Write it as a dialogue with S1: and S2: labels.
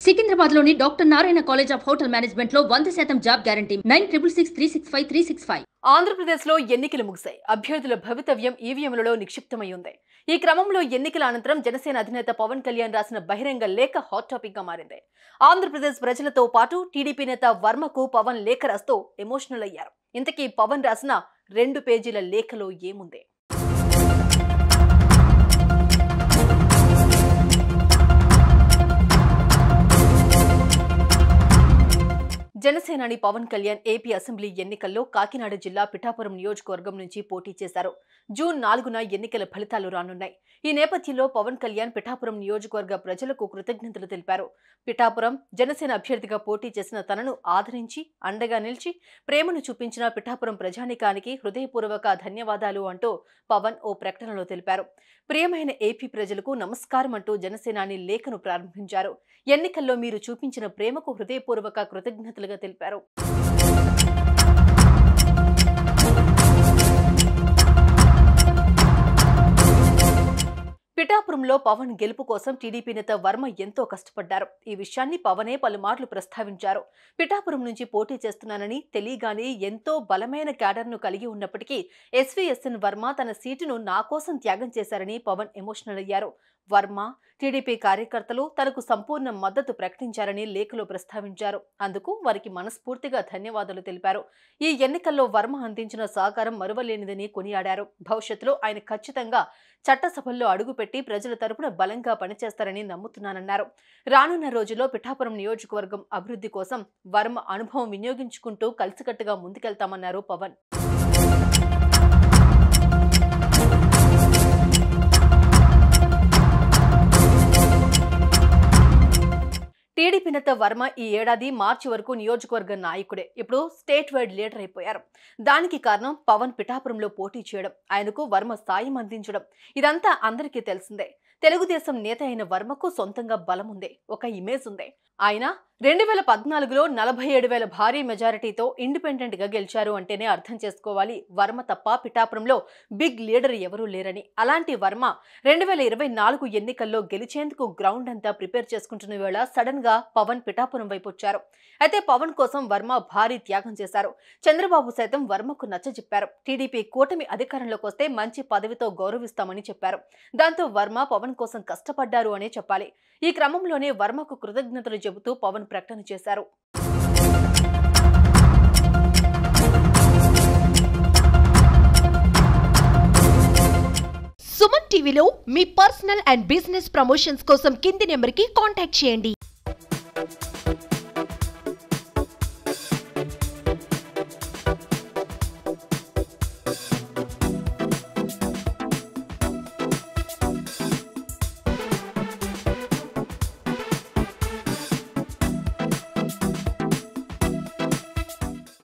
S1: సికింద్రాబాద్లోని doctor Narayana college of hotel మేనేజ్మెంట్లో 100% job guarantee 966365
S2: ఆంధ్రప్రదేశ్లో ఎన్నికలు ముగిశాయి. అభ్యర్థుల భవితవ్యం ఈవీఎంలలో నిక్షిప్తమై ఉంది. ఈ క్రమంలో ఎన్నికల అనంతరం జనసేన అధినేత పవన్ కళ్యాణ్ రాసిన బహిరంగ లేఖ హాట్ టాపిక్ గా మారింది. ఆంధ్రప్రదేశ్ ప్రజలతో పాటు టీడీపీ నేత వర్మకు పవన్ లేఖ రాస్తూ ఎమోషనల్ అయ్యారు. ఇంతకీ పవన్ రాసిన 2 పేజీల లేఖలో ఏముంది? జనసేనాని పవన్ కళ్యాణ్ ఏపీ అసెంబ్లీ ఎన్నికల్లో కాకినాడ జిల్లా పిఠాపురం నియోజకవర్గం నుంచి పోటీ చేశారు. జూన్ 4న ఎన్నికల ఫలితాలు రానున్నాయి. ఈ నేపథ్యంలో పవన్ కళ్యాణ్ పిఠాపురం నియోజకవర్గ ప్రజలకు కృతజ్ఞతలు తెలిపారు. పిఠాపురం జనసేన అభ్యర్థిగా పోటీ చేసిన తనను ఆదరించి అండగా నిలిచి ప్రేమను చూపించిన పిఠాపురం ప్రజానికానికి హృదయపూర్వక ధన్యవాదాలు అంటూ పవన్ ఓ ప్రకటనలో తెలిపారు. ప్రియమైన ఏపీ ప్రజలకు నమస్కారం అంటూ జనసేనాని లేఖను ప్రారంభించారు. ఎన్నికల్లో మీరు చూపించిన ప్రేమకు హృదయపూర్వక కృతజ్ఞతలుగా తెలిపారు. పిఠాపురంలో పవన్ గెలుపు కోసం టీడీపీ నేత వర్మ ఎంతో కష్టపడ్డారు. ఈ విషయాన్ని పవనే పలుమార్లు ప్రస్తావించారు. పిఠాపురం నుంచి పోటీ చేస్తున్నానని తెలియగానే ఎంతో బలమైన క్యాడర్ను కలిగి ఉన్నప్పటికీ ఎస్వీఎస్ఎన్ వర్మ తన సీటును నా కోసం త్యాగం చేశారని పవన్ ఎమోషనల్ అయ్యారు. వర్మ, టీడీపీ కార్యకర్తలు తనకు సంపూర్ణ మద్దతు ప్రకటించారని లేఖలో ప్రస్తావించారు. అందుకు వారికి మనస్ఫూర్తిగా ధన్యవాదాలు తెలిపారు. ఈ ఎన్నికల్లో వర్మ అందించిన సహకారం మరువలేనిదని కొనియాడారు. భవిష్యత్తులో ఆయన ఖచ్చితంగా చట్టసభల్లో అడుగుపెట్టి ప్రజల తరపున బలంగా పనిచేస్తారని నమ్ముతున్నానన్నారు. రానున్న రోజుల్లో పిఠాపురం నియోజకవర్గం అభివృద్ధి కోసం వర్మ అనుభవం వినియోగించుకుంటూ కలిసికట్టుగా ముందుకెళ్తామన్నారు పవన్. టీడీపీ నేత వర్మ ఈ ఏడాది మార్చి వరకు నియోజకవర్గ నాయకుడే. ఇప్పుడు స్టేట్ వైడ్ లీడర్ అయిపోయారు. దానికి కారణం పవన్ పిఠాపురంలో పోటీ చేయడం, ఆయనకు వర్మ సాయం అందించడం. ఇదంతా అందరికీ తెలిసిందే. తెలుగుదేశం నేత అయిన వర్మకు సొంతంగా బలం ఉంది, ఒక ఇమేజ్ ఉంది. ఆయన 2014లో 47,000 భారీ మెజారిటీతో ఇండిపెండెంట్ గా గెలిచారు అంటేనే అర్థం చేసుకోవాలి వర్మ తప్ప పిఠాపురంలో బిగ్ లీడర్ ఎవరూ లేరని. అలాంటి వర్మ 2024 ఎన్నికల్లో గెలిచేందుకు గ్రౌండ్ అంతా ప్రిపేర్ చేసుకుంటున్న వేళ సడన్ గా పవన్ పిఠాపురం వైపు వచ్చారు. అయితే పవన్ కోసం వర్మ భారీ త్యాగం చేశారు. చంద్రబాబు సైతం వర్మకు నచ్చజెప్పారు. టీడీపీ కూటమి అధికారంలోకి వస్తే మంచి పదవితో గౌరవిస్తామని చెప్పారు. దాంతో వర్మ పవన్ కోసం కష్టపడ్డారు అనే చెప్పాలి. ఈ క్రమంలోనే వర్మకు కృతజ్ఞతలు చెబుతూ పవన్ ప్రకటన చేశారు.
S3: సుమన్ టీవీలో మీ పర్సనల్ అండ్ బిజినెస్ ప్రమోషన్స్ కోసం కింది నెంబర్కి కాంటాక్ట్ చేయండి.